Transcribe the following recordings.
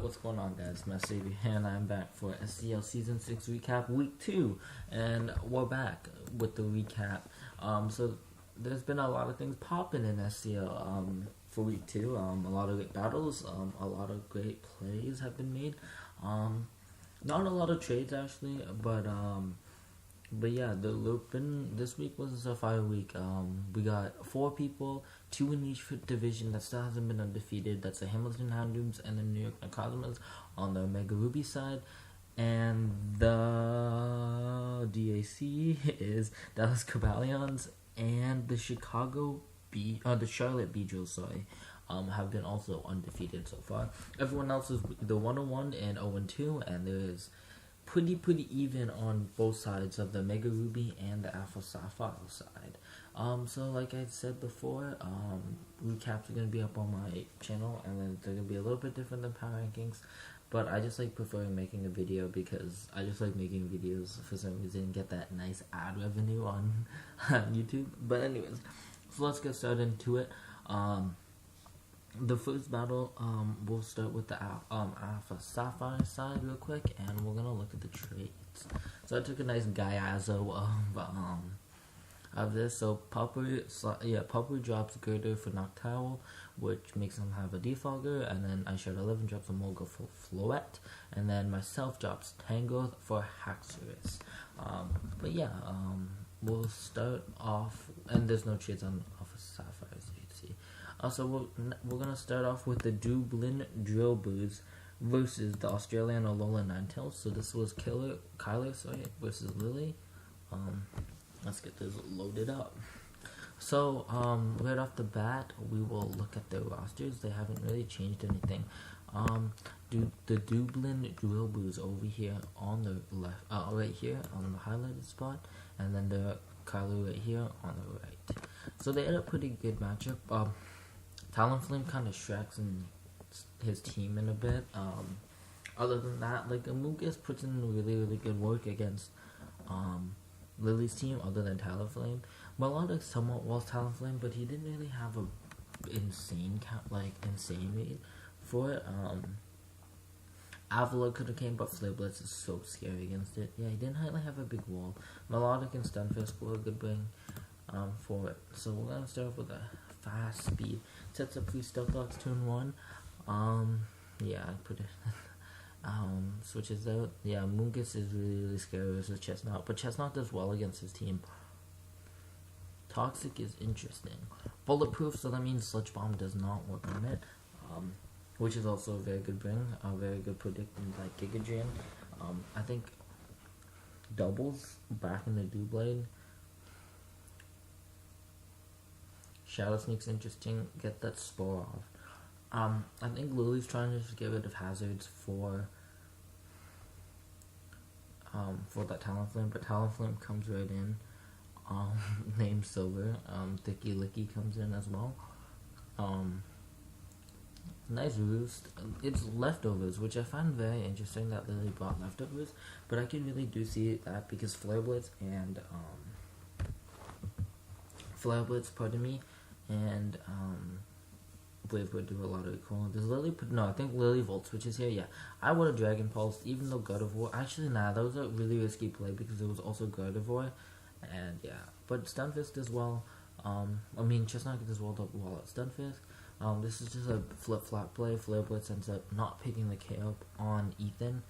what's going on, guys? My Savior here, and I'm back for SCl Season 6 Recap Week 2, and we're back with the recap. So there's been a lot of things popping in SCL for Week 2. A lot of great battles, a lot of great plays have been made. Not a lot of trades, actually, but yeah, this week was a fire week. We got 4 people, 2 in each division that still hasn't been undefeated. That's the Hamilton Houndooms and the New York Cosmos on the Omega Ruby side. And the DAC is Dallas Cabalions and the Charlotte Beedrills, have been also undefeated so far. Everyone else is the 101 and 0-2, and there is pretty even on both sides of the Mega Ruby and the Alpha Sapphire side. So like I said before, recaps are going to be up on my channel, and then they're going to be a little bit different than Power Rankings, but I just like preferring making a video because I just like making videos for some reason, get that nice ad revenue on YouTube. But anyways, so let's get started into it. The first battle, we'll start with the Alpha Sapphire side real quick, and we're gonna look at the traits. So I took a nice Gaiazo of this. So Pupper drops Girder for Noctowl, which makes him have a defogger, and then I showed 11 drops a Molga for Floette, and then myself drops Tango for Haxorus. But yeah, we'll start off, and there's no traits on Alpha Sapphire, as you can see. So we're gonna start off with the Dublin Drillboots versus the Australian Alola Ninetales. So this was Kyler versus Lily. Let's get this loaded up. So right off the bat, we will look at their rosters. They haven't really changed anything. The Dublin Drillboots over here on the left, right here on the highlighted spot, and then the Kyler right here on the right. So they had a pretty good matchup. Talonflame kind of shracks in his team in a bit. Other than that, like Amogus puts in really good work against Lily's team. Other than Talonflame, Melodic somewhat was Talonflame, but he didn't really have a insane read for it. Avila could have came, but Flare Blitz is so scary against it. Yeah, he didn't really have a big wall. Melodic and Stunfisk were a good bring for it. So we're gonna start off with a fast speed. Sets up 3 Stealth Dogs turn 1. Yeah, I put it. Switches out. Yeah, Mungus is really scary versus Chestnut, but Chestnut does well against his team. Toxic is interesting. Bulletproof, so that means Sludge Bomb does not work on it, which is also a very good bring, a very good predicting by Giga Drain. I think doubles back in the Doublade. Shadow Sneak's interesting. Get that Spore off. I think Lily's trying to just get rid of hazards for that Talonflame, but Talonflame comes right in. Named Silver. Thicky Licky comes in as well. Nice Roost. It's Leftovers, which I find very interesting that Lily brought Leftovers, but I can really do see that because Flare Blitz and and Brave would do a lot of cool. Does Lily put? No, I think Lily Volt switches here. Yeah, I would have Dragon Pulse, even though Gardevoir. Actually, nah, that was a really risky play because it was also Gardevoir, and yeah. But Stunfisk as well. Chestnut does well while at Stunfisk. This is just a flip-flop play. Flare Blitz ends up not picking the K up on Ethan,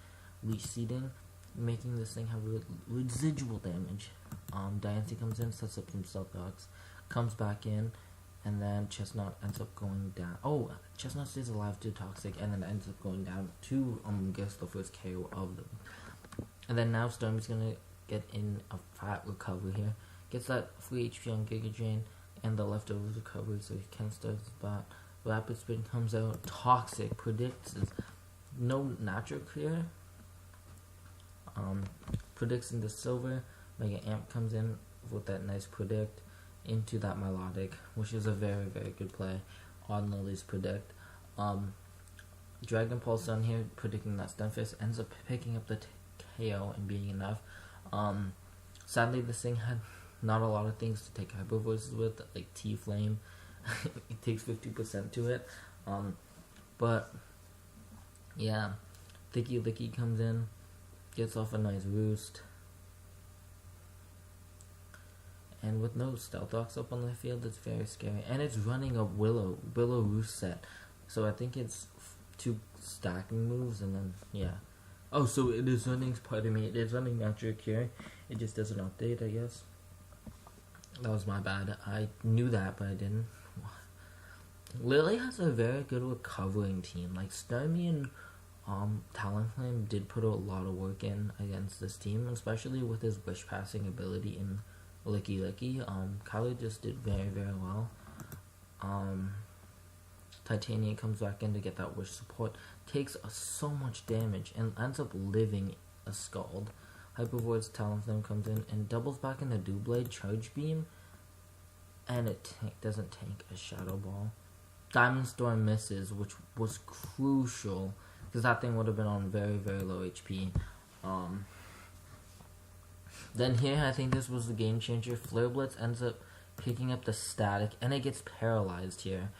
Leech Seeding, making this thing have residual damage. Diancie comes in, sets up some Stealth Dogs, comes back in, and then Chestnut ends up going down. Oh, Chestnut stays alive to Toxic, and then ends up going down to guess the first KO of them. And then now Stormy's gonna get in a fat recovery here. Gets that free HP on Giga Drain and the leftovers recovery, so he can start the spot. Rapid Spin comes out. Toxic predicts no natural clear. Predicts into Silver. Mega Amp comes in with that nice predict into that Melodic, which is a very good play on Lily's predict. Dragon Pulse on here, predicting that Stunfisk ends up picking up the KO and being enough. Sadly, this thing had not a lot of things to take Hyper Voices with, like T-Flame. It takes 50% to it. But Yeah, Thicky Licky comes in, gets off a nice roost. And with no Stealth Rocks up on the field, it's very scary. And it's running a Willow roost set. So I think it's two stacking moves and then, yeah. Oh, so it is running, pardon me, it is running Natural Cure. It just doesn't update, I guess. That was my bad. I knew that, but I didn't. Lily has a very good recovering team. Like, Starmie and Talonflame did put a lot of work in against this team, especially with his wish passing ability in Licky Licky. Kylie just did very, very well. Titania comes back in to get that wish support, takes so much damage and ends up living a Scald. Hypervoid's Talonflame comes in and doubles back into Doublade Charge Beam, and it doesn't tank a Shadow Ball. Diamond Storm misses, which was crucial because that thing would have been on very, very low HP. Then here, I think this was the game changer. Flare Blitz ends up picking up the static, and it gets paralyzed here.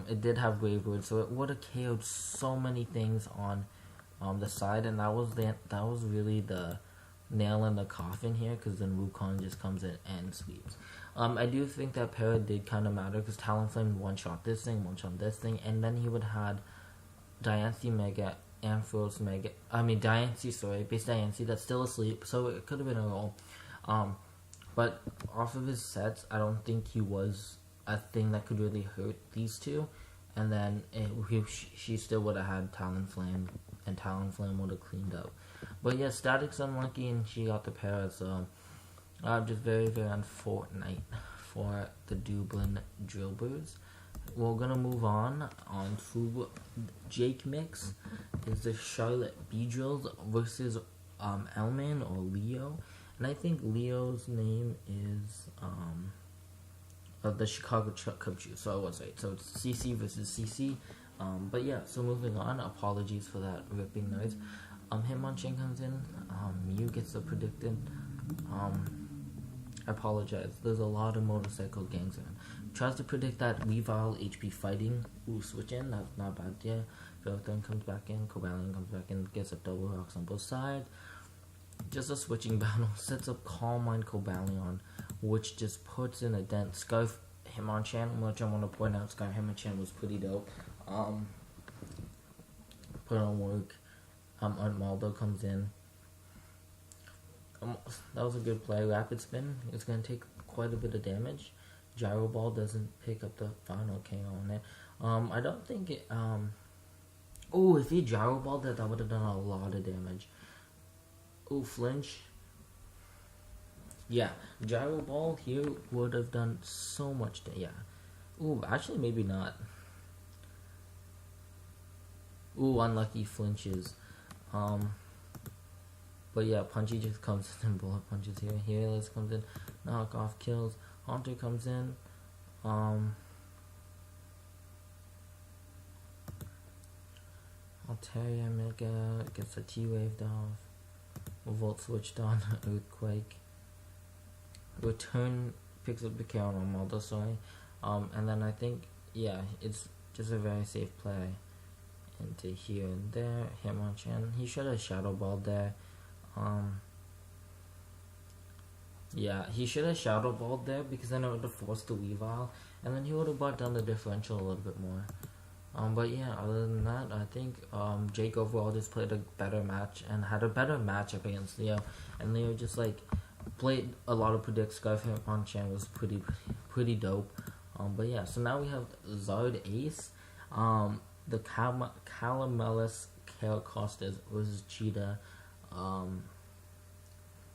It did have Grave Road, so it would have KO'd so many things on the side, and that was really the nail in the coffin here, because then Wukong just comes in and sweeps. I do think that para did kind of matter, because Talonflame one-shot this thing, one-shot this thing, and then he would have had Diancie Mega, Ampharos Mega, Diancie, base Diancie, that's still asleep, so it could have been a roll. But off of his sets, I don't think he was a thing that could really hurt these two, and then she still would have had Talonflame, and Talonflame would have cleaned up. But yeah, Static's unlucky, and she got the para, so just very, very unfortunate for the Dublin Drillbirds. We're gonna move on to Jake Mix. Is the Charlotte Beedrills versus Elman or Leo, and I think Leo's name is the Chicago Cub Shoes. So I was right. So it's CC versus CC. But yeah, so moving on. Apologies for that ripping noise. Hitmonchan comes in. Mew gets the predicted. I apologize. There's a lot of motorcycle gangs around. Tries to predict that Weavile HP fighting. Ooh, switch in. That's not bad. Yeah. Philthorn comes back in. Cobalion comes back in. Gets up double rocks on both sides. Just a switching battle. Sets up Calm Mind Cobalion, which just puts in a dent. Scarf Hitmonchan, which I want to point out, Scarf Hitmonchan was pretty dope. Put on work. Maldo comes in. That was a good play. Rapid Spin. It's going to take quite a bit of damage. Gyro Ball doesn't pick up the final KO on it. I don't think it... Oh, if he Gyro Balled that would have done a lot of damage. Oh, flinch. Yeah, Gyro Ball here would have done so much. Yeah. Ooh, actually, maybe not. Ooh, unlucky flinches. But yeah, Punchy just comes in and bullet punches here. Healers comes in, knock off kills. Haunter comes in. Altaria Mega gets a T-waved off. Volt switched on. Earthquake. Return picks up the count on Maldo, sorry. And then I think, yeah, it's just a very safe play. Into here and there. Hitmonchan. He should have Shadow Balled there. Yeah, he should have Shadow Balled there because then it would have forced the Weavile. And then he would have brought down the differential a little bit more. But yeah, other than that, I think Jake overall just played a better match and had a better matchup against Leo. And Leo just like played a lot of predict. Scarf Hitmonchan was pretty dope. But yeah, so now we have Zard Ace, the Calamelus Costas versus Cheetah,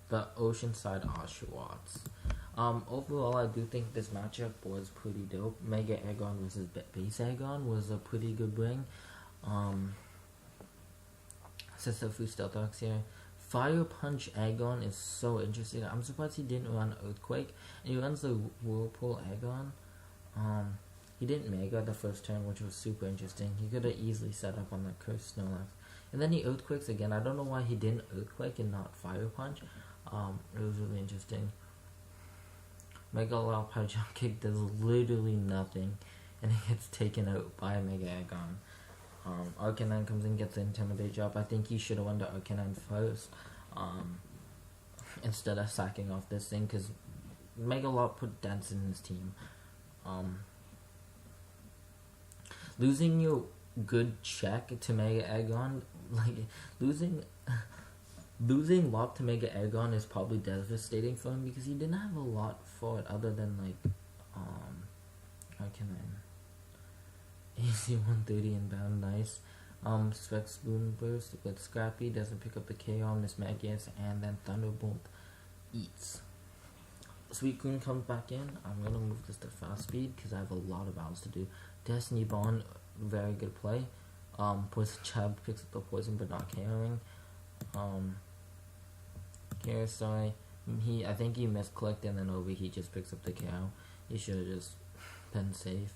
the Oceanside Oshawotts. Overall, I do think this matchup was pretty dope. Mega Aegon versus Base Aegon was a pretty good bring. Sets up free Stealth Rocks here. Fire Punch Aegon is so interesting. I'm surprised he didn't run Earthquake. And he runs the Whirlpool Aegon. He didn't Mega the first turn, which was super interesting. He could have easily set up on the Cursed Snorlax. And then he Earthquakes again. I don't know why he didn't Earthquake and not Fire Punch. It was really interesting. Mega Loud Jump Kick does literally nothing, and it gets taken out by Mega Aegon. Arcanine comes in, gets the Intimidate job. I think he should have went to Arcanine first, instead of sacking off this thing, because Megalop put dents in his team. Losing your good check to Mega Aggron, like, losing Lock to Mega Aggron is probably devastating for him, because he didn't have a lot for it other than, like, Arcanine. AC 130 inbound, nice. Specs Boomburst with Scrappy, doesn't pick up the KO, Miss Magius, and then Thunderbolt eats. Suicune comes back in. I'm gonna move this to fast speed because I have a lot of battles to do. Destiny Bond, very good play. Poison Jab picks up the poison but not KOing. Sorry. I think he misclicked, and then he just picks up the KO. He should have just been safe.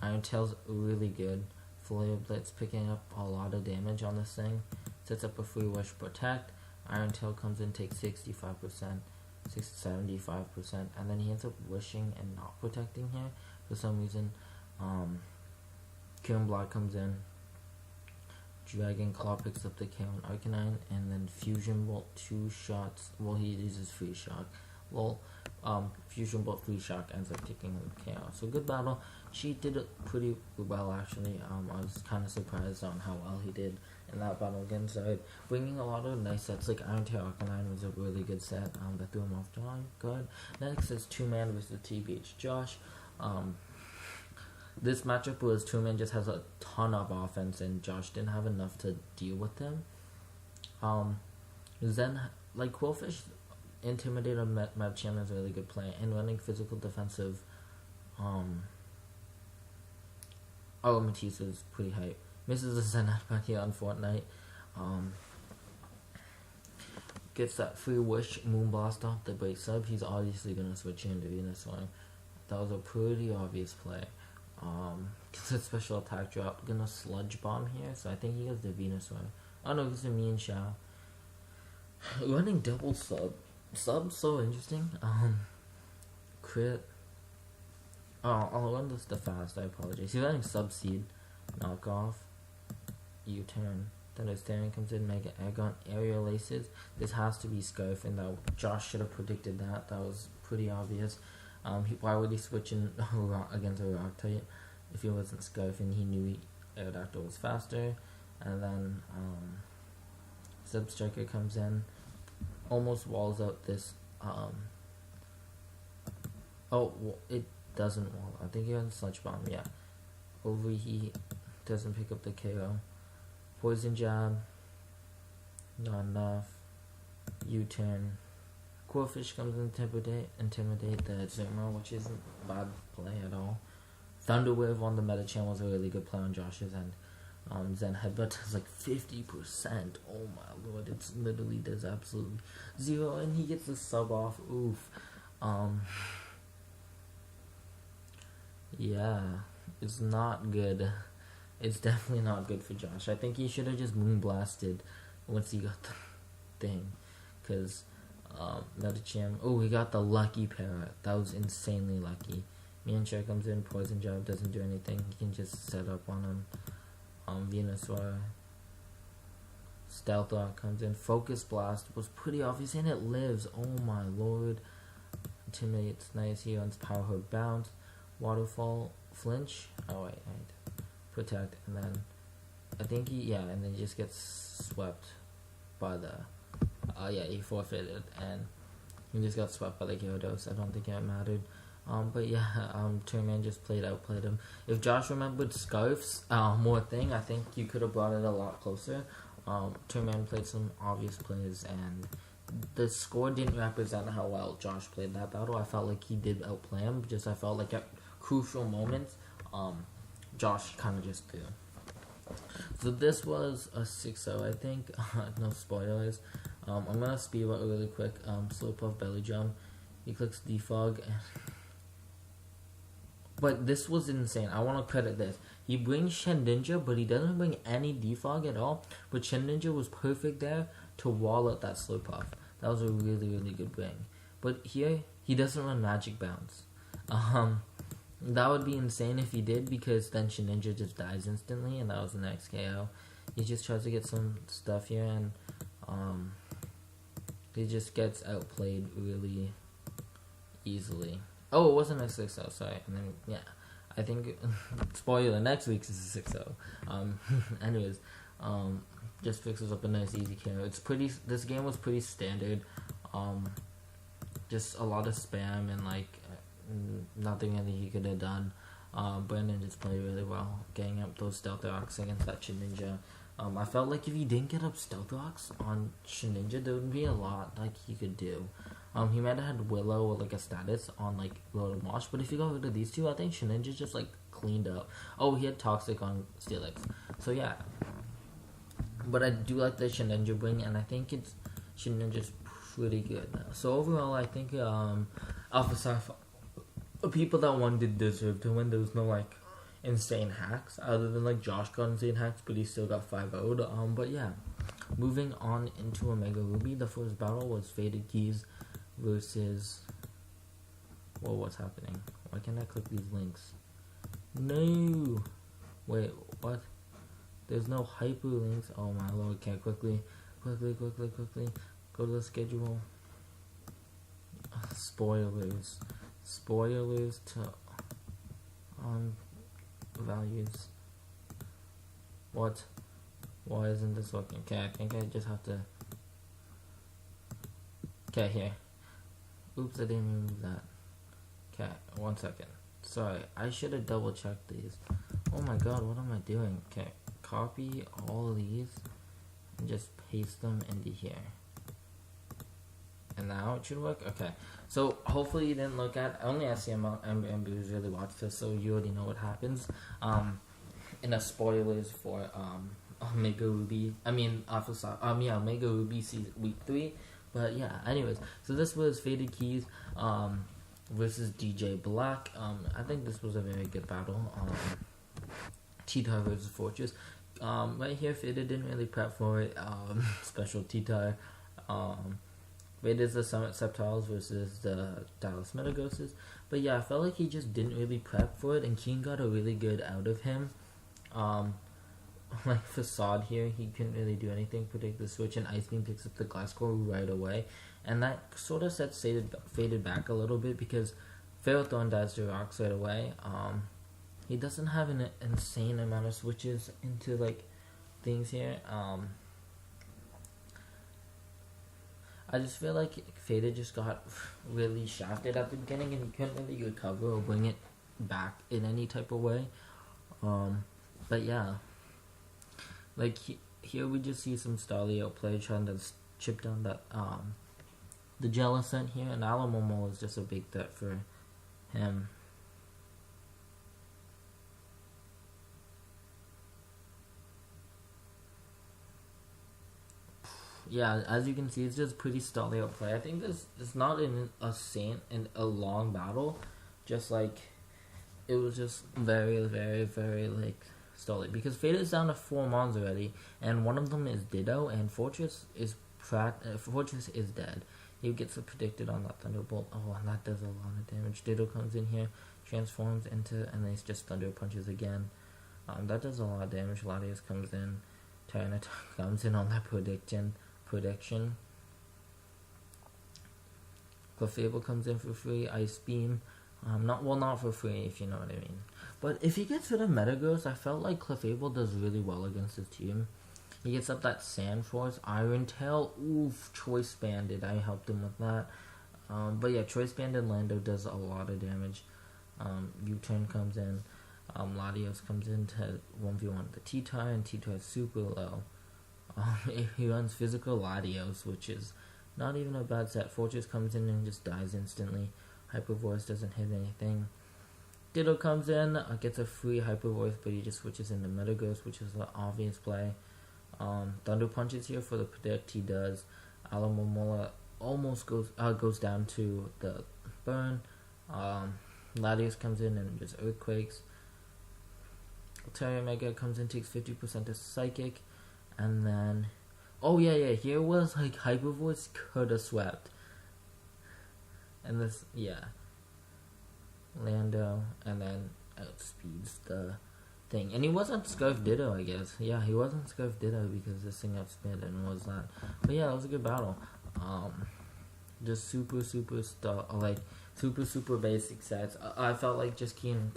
Iron Tail's really good. Flare Blitz picking up a lot of damage on this thing. Sets up a free Wish Protect. Iron Tail comes in, takes 65%, 75%, and then he ends up wishing and not protecting here. For some reason, Kieran Block comes in. Dragon Claw picks up the KO on Arcanine, and then Fusion Bolt 2 shots. Well, he uses Free Shock. Well, Fusion Bolt Free Shock ends up taking the KO. So good battle. She did it pretty well, actually. I was kind of surprised on how well he did in that battle against Zard. Bringing a lot of nice sets, like Iron Tail Arcanine was a really good set that threw him off guard. Next is 2-man versus TBH Josh. This matchup was 2-man just has a ton of offense, and Josh didn't have enough to deal with them. Then, like, Quillfish Intimidator Machamp is a really good play, and running physical defensive Matisse is pretty hype. Misses a Zenat back here on Fortnite. Gets that free Wish Moonblast off the break sub. He's obviously gonna switch into Venusaur. That was a pretty obvious play. Gets a special attack drop. Gonna Sludge Bomb here, so I think he goes to Venusaur. Oh no, he's a Mean Shao. Running double sub's so interesting. Crit. Oh, I'll run this to fast, I apologize. He's running Subseed, Knockoff, U-Turn. Then his Therian comes in, Mega Aggron, Aerial Aces. This has to be Scarf, and that Josh should have predicted that. That was pretty obvious. Why would he switch in against a Rock type if he wasn't Scarf and he knew Aerodactyl was faster? And then Substriker comes in, almost walls out this. It doesn't wall. I think he has Sludge Bomb. Yeah, Overheat doesn't pick up the KO. Poison Jab, not enough. U-turn. Quillfish comes in, intimidate the Zoomer, which isn't a bad play at all. Thunder Wave on the Metachan was a really good play on Josh's end. Zen Headbutt has like 50%. Oh my lord, it literally does absolutely zero, and he gets the sub off. Oof. Yeah, it's not good. It's definitely not good for Josh. I think he should have just Moonblasted once he got the thing, because Metachan. Oh, he got the lucky parrot. That was insanely lucky. Mienshare comes in, Poison Jab doesn't do anything. He can just set up on him. Venusaur. Stealth Rock comes in. Focus Blast was pretty obvious, and it lives. Oh my lord. Intimidate's nice. He runs Power Herb Bounce. Waterfall. Flinch. Oh wait. Protect. And then I think and then he just gets swept by the he forfeited, and he just got swept by the Gyarados. I don't think it mattered. But yeah, Turman just outplayed him. If Josh remembered Scarf's more thing, I think you could have brought it a lot closer. Turman played some obvious plays, and the score didn't represent how well Josh played that battle. I felt like he did outplay him, I felt like at crucial moments, Josh kind of just threw. So this was a 6-0, I think. No spoilers. I'm gonna speed up really quick. Slowpuff Belly Drum. He clicks Defog. But this was insane. I want to credit this. He brings Shedinja, but he doesn't bring any Defog at all. But Shedinja was perfect there to wall out that Slowpuff. That was a really, really good bring. But here, he doesn't run Magic Bounce. That would be insane if he did, because then Shedinja just dies instantly, and that was the next KO. He just tries to get some stuff here, and he just gets outplayed really easily. Oh, it wasn't a 6-0, sorry. And then, yeah, I think, spoiler, next week's is a 6-0. Anyways, just fixes up a nice easy KO. This game was pretty standard. Just a lot of spam and, like, nothing really he could have done. Brandon just played really well, getting up those stealth rocks against that Shedinja. I felt like if he didn't get up stealth rocks on Shedinja, there would be a lot like he could do. He might have had Willow or like a status on like Road and Wash, but if you got rid of these two, I think Shedinja just like cleaned up. Oh, he had Toxic on Steelix, so yeah. But I do like the Shedinja bring, and I think Shedinja's pretty good now. So overall, I think Alpha Sci-Fi, people that won did deserve to win. There was no like insane hacks other than like Josh got insane hacks, but he still got 5-0'd. But yeah, moving on into Omega Ruby, the first battle was Faded Keys versus, whoa, what's happening? Why can't I click these links? No, wait, what? There's no hyperlinks. Oh my lord, can't quickly go to the schedule. Spoilers to values. What? Why isn't this working? Okay, I think I just have to. Okay, here. Oops, I didn't remove that. Okay, 1 second. Sorry, I should have double checked these. Oh my god, what am I doing? Okay, copy all of these and just paste them into here. And now it should work? Okay. So hopefully you didn't look at only SCM and really watched this, so you already know what happens. In the spoilers for Omega Ruby, Omega Ruby season week 3. But yeah, anyways, so this was Faded Keys versus DJ Black. I think this was a very good battle. T-Tar versus Fortress. Right here, Faded didn't really prep for it. Special T-Tar. Faded's the Summit Septiles versus the Dallas Metagrosses. But yeah, I felt like he just didn't really prep for it, and Keen got a really good out of him. Like Facade here, he couldn't really do anything, predict the switch, and Ice Beam picks up the Glass Core right away. And that sort of sets Faded back a little bit, because Ferrothorn dies to rocks right away. He doesn't have an insane amount of switches into like things here. I just feel like Faded just got really shafted at the beginning, and he couldn't really recover or bring it back in any type of way. But yeah, like here we just see some Starly outplay trying to chip down that the Jellicent here, and Alamomo is just a big threat for him. Yeah, as you can see, it's just pretty Starly outplay. I think this is not in a long battle, just like it was just very, very, very like Starly, because Faded is down to 4 mons already, and one of them is Ditto, and Fortress is dead. He gets it predicted on that Thunderbolt. Oh, and that does a lot of damage. Ditto comes in here, transforms into, and then it's just Thunder Punches again. That does a lot of damage. Latios comes in, Tyranitar comes in on that prediction. Clefable comes in for free. Ice Beam, not for free, if you know what I mean. But if he gets rid of Metagross, I felt like Clefable does really well against his team. He gets up that Sand Force, Iron Tail, oof, Choice Banded. I helped him with that. But yeah, Choice Banded Lando does a lot of damage. U-Turn comes in. Latios comes in to 1v1 the T-Tar, and T-Tar is super low. He runs Physical Latios, which is not even a bad set. Fortress comes in and just dies instantly. Hyper Voice doesn't hit anything. Ditto comes in, gets a free Hyper Voice, but he just switches into Metagross, which is an obvious play. Thunder Punches here for the predict, he does. Alamomola almost goes down to the burn. Latios comes in and just Earthquakes. Terra Mega comes in, takes 50% to Psychic. And then, oh yeah, here was like Hyper Voice could have swept. And this, yeah. Lando, and then outspeeds the thing. And he wasn't Scarf Ditto, I guess. Yeah, he wasn't Scarf Ditto because this thing outsped and was that. But yeah, that was a good battle. Just super super basic sets. I felt like just Keen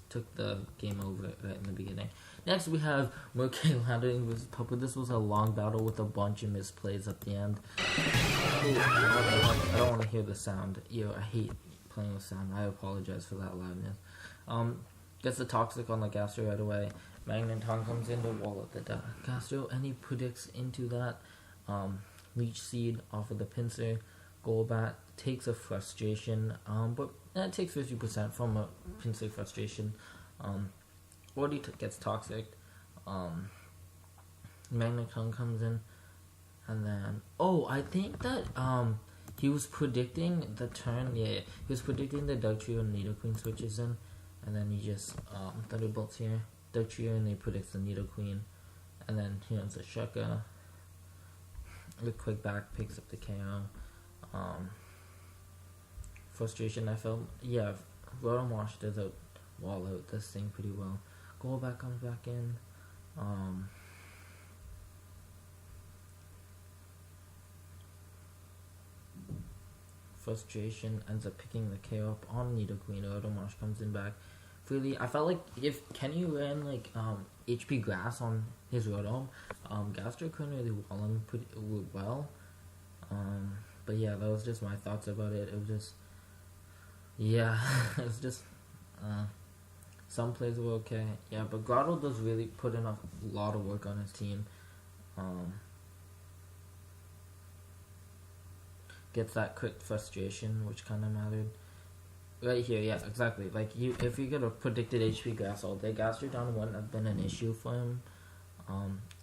took the game over right in the beginning. Next we have Mercury Landing vs Pupper. This was a long battle with a bunch of misplays at the end. I don't want to hear the sound. I hate playing with sound. I apologize for that loudness. Gets the Toxic on the Gastro right away. Magneton comes in to wall up the Gastro, and he predicts into that Leech Seed off of the Pinsir. Golbat takes a Frustration, but it takes 50% from a Pinsir Frustration. Already gets Toxic. Magneton comes in, and then I think that he was predicting the turn. He was predicting the Dugtrio and Nidoqueen switches in, and then he just Thunderbolts here, Dugtrio, and he predicts the Nidoqueen, and then he has a Shuka. The quick back picks up the KO. Frustration, I felt, Rotom Wash does wall out this thing pretty well. Golbat comes back in. Frustration ends up picking the KO up on Nidoqueen. Rotom Wash comes in back freely. I felt like if Kenny ran like HP Grass on his Rotom, Gastro couldn't really wall him pretty well. But yeah, that was just my thoughts about it. It was just, it was just, some plays were okay. Yeah, but Grotto does really put in a lot of work on his team. Gets that quick Frustration, which kind of mattered. Right here, yeah, exactly. Like, if you could have predicted HP Grass all day, Gastrodon wouldn't have been an issue for him.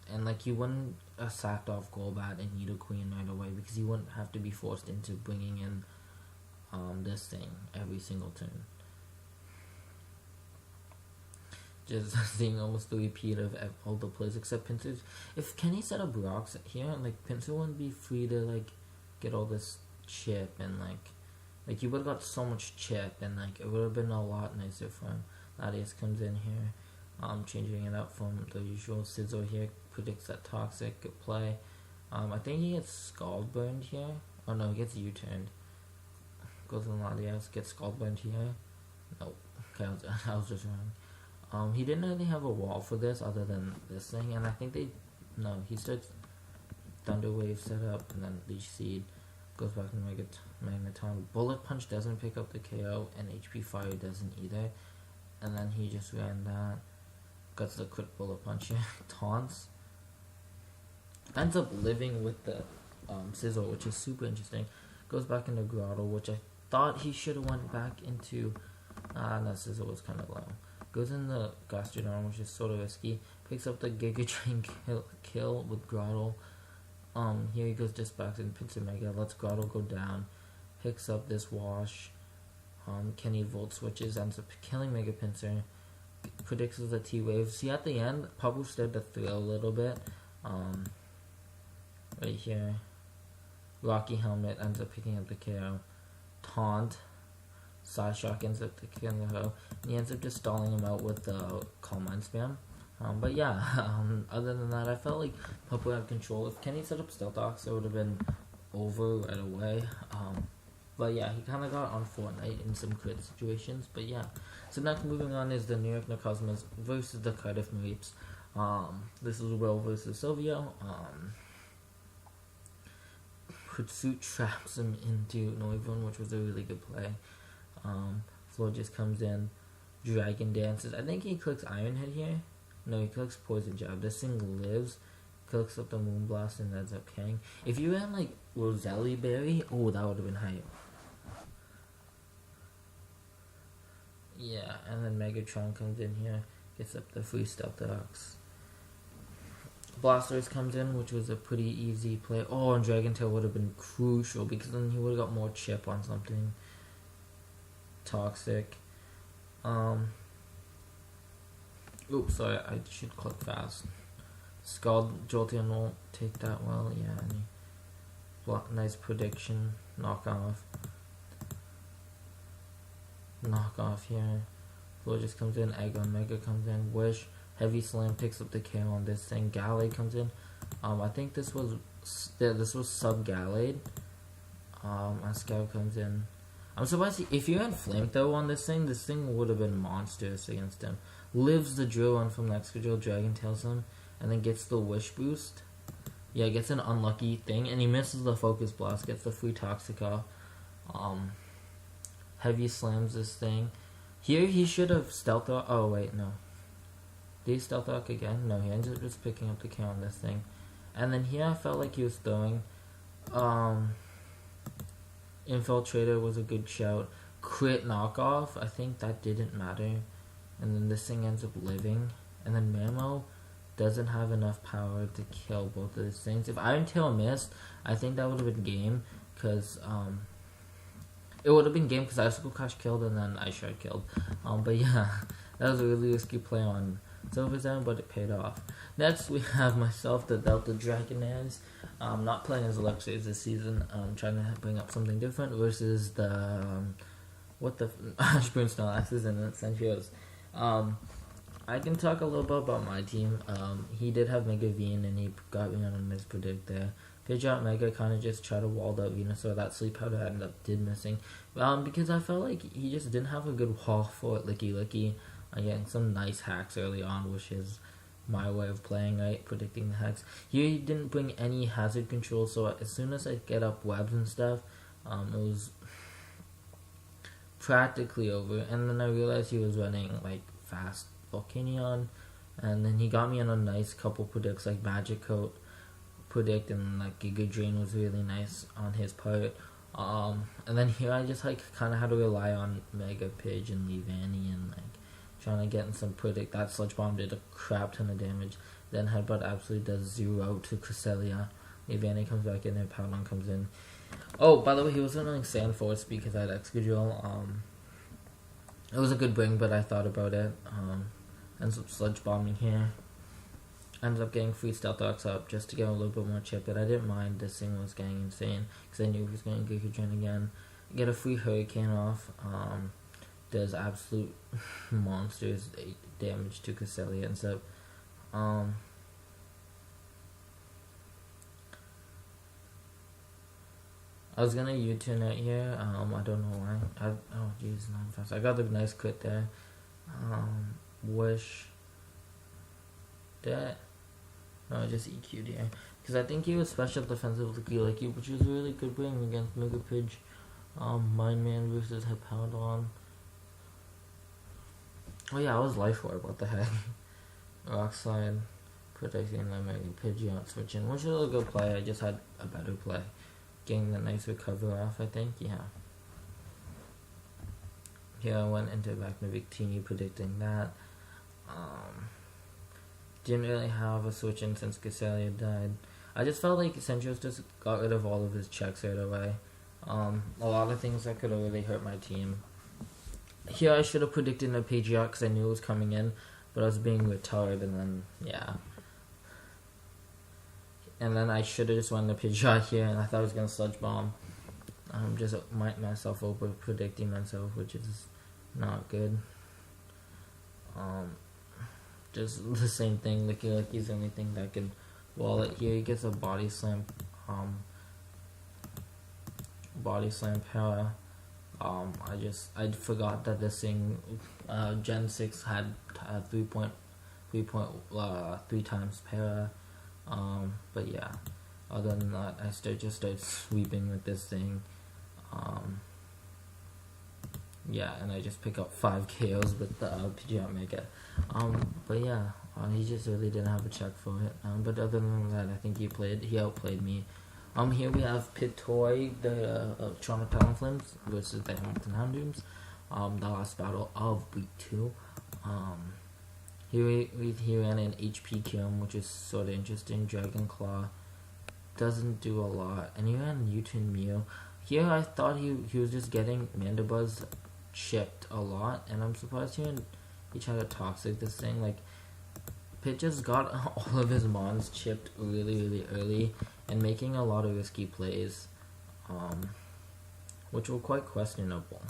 And like, you wouldn't have sacked off Golbat and Nidoqueen right away because you wouldn't have to be forced into bringing in this thing every single turn. Just seeing almost the repeat of all the plays except Pinsir's. If Kenny set up rocks here, like, Pinsir wouldn't be free to like get all this chip, and like you would have got so much chip, and like it would have been a lot nicer for him. Latias comes in here. Changing it up from the usual. Scizor here predicts that Toxic could play. I think he gets Scald Burned here. Oh no, he gets U-turned. Goes in Latias, gets Scald Burned here. Nope. Okay, I was just wrong. He didn't really have a wall for this other than this thing, and I think he starts Thunder Wave set up, and then Leech Seed goes back to Magneton. Bullet Punch doesn't pick up the KO, and HP Fire doesn't either. And then he just ran that. Gets the quick Bullet Punch here. Taunts. Ends up living with the Scizor, which is super interesting. Goes back into Grotto, which I thought he should have went back into. No, Scizor was kind of low. Goes in the Gastrodon, which is sort of risky. Picks up the Giga Drain kill with Grotto. Here he goes just back in Pinsir Mega. Lets Grotto go down. Picks up this Wash. Kenny Volt switches. Ends up killing Mega Pinsir. Predicts the T-Wave. See, at the end, Pablo started to throw a little bit. Right here. Rocky Helmet ends up picking up the KO. Taunt. Psyshock ends up kicking the hoe. And he ends up just stalling him out with the Calm Mind spam. But yeah, other than that, I felt like Pablo had control. If Kenny set up Stealth Ox, it would have been over right away. But yeah, he kind of got on Fortnite in some crit situations. But yeah, so next moving on is the New York Necrozmas versus the Cardiff Maapes. This is Will versus Silvio. Pursuit traps him into Noivern, which was a really good play. Flo just comes in, Dragon Dances. I think he clicks Iron Head here. No, he clicks Poison Jab. This thing lives. Clicks up the Moonblast and ends up killing. If you ran like Roselli Berry, that would have been hype. Yeah, and then Megatron comes in here, gets up the free Stealth Ox. Blastoise comes in, which was a pretty easy play. And Dragon Tail would have been crucial because then he would have got more chip on something. Toxic. Oops, sorry, I should click fast. Scald Jolteon won't take that well, yeah. Nice prediction, knock off. knockoff here. Floor just comes in, Egg on Mega comes in, Wish, Heavy Slam picks up the KO on this thing, Gallade comes in. I think this was sub Gallade. SCl comes in. I'm surprised if you had Flamethrower on this thing would have been monstrous against him. Lives the drill on from next drill, Dragon Tails him, and then gets the Wish boost. Yeah, gets an unlucky thing, and he misses the Focus Blast, gets the free Toxic off. Heavy Slams this thing. Here he should have Stealth Rock. Oh wait, no. Did he Stealth Rock again? No, he ended up just picking up the kill on this thing. And then here I felt like he was throwing. Infiltrator was a good shout. Crit knockoff, I think that didn't matter. And then this thing ends up living. And then Mamo doesn't have enough power to kill both of these things. If Iron Tail missed, I think that would have been game. Because, it would have been game because Icicle Crash killed and then Ice Shard killed. But yeah, that was a really risky play on Silver's end, but it paid off. Next, we have myself, the Delta Dragonaz. Not playing as Alexis this season. Trying to bring up something different versus the Ashburn Snow Axes and Senchios. I can talk a little bit about my team. He did have Mega Veen and he got me on a mispredict there. Pidgeot Mega kind of just tried to wall out Venusaur. That Sleep Powder ended up missing. Because I felt like he just didn't have a good wall for Licky Licky. Getting some nice hacks early on, which is my way of playing, right? Predicting the hacks. Here he didn't bring any hazard control, so as soon as I get up webs and stuff, it was practically over. And then I realized he was running like fast Volcanion, and then he got me on a nice couple predicts like Magic Coat predict, and like Giga Drain was really nice on his part. And then here I just like kind of had to rely on Mega Pidge and Leavanny and like trying to get in some predict. That Sludge Bomb did a crap ton of damage. Then Headbutt absolutely does 0 to Cresselia. Leavanny comes back in there, Powdon comes in. Oh, by the way, he was running Sand Force because I had Excadrill. It was a good bring, but I thought about it. Ends up Sludge Bombing here. Ended up getting free Stealth Rocks up just to get a little bit more chip, but I didn't mind. This thing was getting insane because I knew he was going to Giga Drain again. Get a free Hurricane off. Does absolute monsters damage to Cresselia and stuff. I was gonna U-turn it here. I don't know why. Oh jeez, not fast. I got the nice crit there. Wish that. No, I just EQ'd here because I think he was special defensive Licky, which was a really good bring against Mega Pidge. Mind Man versus Hippowdon. Oh yeah, I was Life Orb, what the heck. Rock Slide, protecting the Mega Pidgeot switching, which was a good play. I just had a better play. Getting the nice recover off, I think, yeah. Here I went into back to Victini predicting that. Didn't really have a switch in since Cresselia died. I just felt like Senchios just got rid of all of his checks right away. A lot of things that could have really hurt my team. Here I should have predicted a Pidgeot because I knew it was coming in, but I was being retarded, and then, yeah. And then I should have just won the Pidgeot here, and I thought I was going to Sludge Bomb. Just myself over predicting myself, which is not good. Just the same thing. Licky Licky's the only thing that can wall it. Here he gets a Body Slam. Body Slam power. I forgot that this thing, Gen 6 had 3 times para. But yeah, other than that, I just started sweeping with this thing. Yeah, and I just pick up 5 KOs with the Pidgeot Mega. But yeah, he just really didn't have a check for it. But other than that, I think he outplayed me. Here we have Pitoy, the Toronto Talonflames versus the Hamilton Houndooms. The last battle of week 2. Here we ran an HP Kyurem, which is sort of interesting. Dragon Claw doesn't do a lot, and he ran U-turn Mew. Here I thought he was just getting Mandibuzz chipped a lot, and I'm surprised he tried to Toxic this thing. Like, Pit just got all of his mons chipped really early and making a lot of risky plays, which were quite questionable.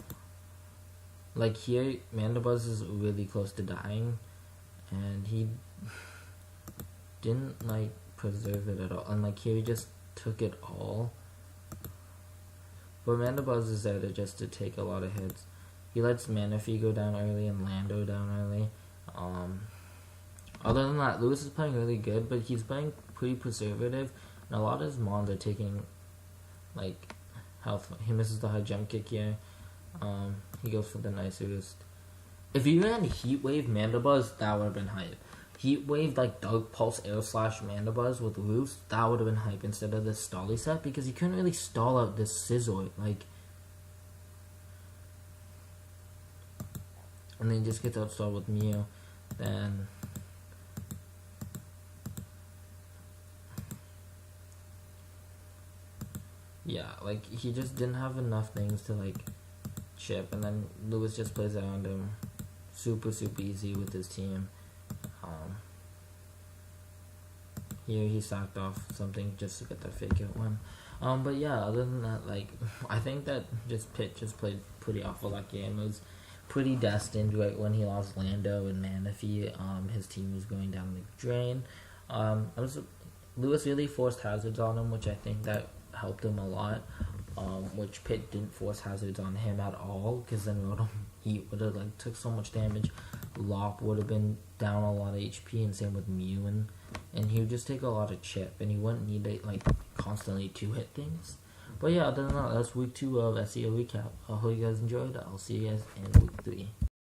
Like here, Mandibuzz is really close to dying, and he didn't like preserve it at all. And like here, he just took it all. But Mandibuzz is there just to take a lot of hits. He lets Manaphy go down early and Lando down early. Other than that, Lewis is playing really good, but he's playing pretty preservative, and a lot of his mons are taking like health. He misses the high jump kick here. He goes for the nice boost. If he ran Heat Wave Mandibuzz, that would have been hype. Heat Wave like Dark Pulse Air Slash Mandibuzz with Roost, that would have been hype instead of this Stally set, because he couldn't really stall out this Scizor. Like, and then he just gets outstalled with Mew. Then yeah, like he just didn't have enough things to like chip, and then Lewis just plays around him super easy with his team. Here he sacked off something just to get the fake out one. But yeah, other than that, like I think that Pitt just played pretty awful that game. It was pretty destined right when he lost Lando and Manaphy. His team was going down the drain. Lewis really forced hazards on him, which I think that helped him a lot. Which Pitt didn't force hazards on him at all, because then Rotom Heat would have like took so much damage. Lop would have been down a lot of HP, and same with Mew, and he would just take a lot of chip, and he wouldn't need to like constantly 2-hit things. But yeah, other than that, that's week 2 of SCl Recap. I hope you guys enjoyed. I'll see you guys in week 3.